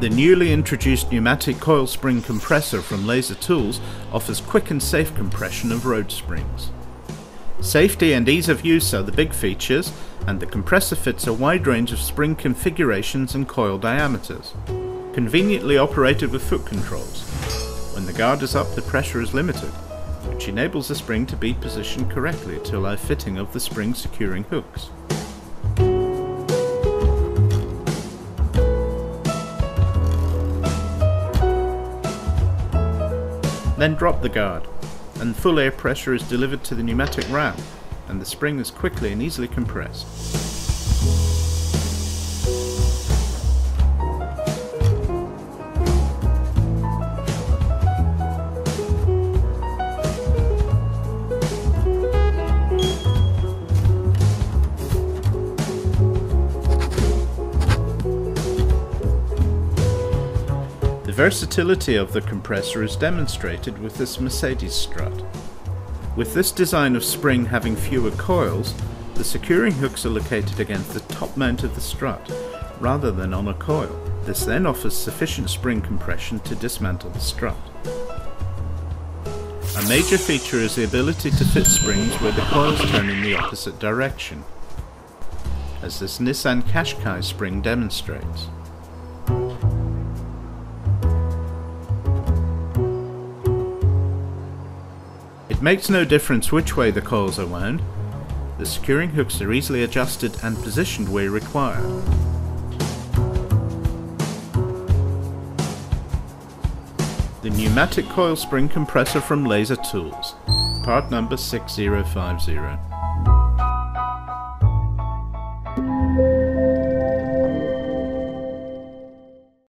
The newly introduced pneumatic coil spring compressor from Laser Tools offers quick and safe compression of road springs. Safety and ease of use are the big features, and the compressor fits a wide range of spring configurations and coil diameters. Conveniently operated with foot controls. When the guard is up, the pressure is limited, which enables the spring to be positioned correctly to allow fitting of the spring securing hooks. Then drop the guard, and full air pressure is delivered to the pneumatic ram, and the spring is quickly and easily compressed. The versatility of the compressor is demonstrated with this Mercedes strut. With this design of spring having fewer coils, the securing hooks are located against the top mount of the strut, rather than on a coil. This then offers sufficient spring compression to dismantle the strut. A major feature is the ability to fit springs where the coils turn in the opposite direction, as this Nissan Qashqai spring demonstrates. It makes no difference which way the coils are wound. The securing hooks are easily adjusted and positioned where required. The pneumatic coil spring compressor from Laser Tools, part number 6050.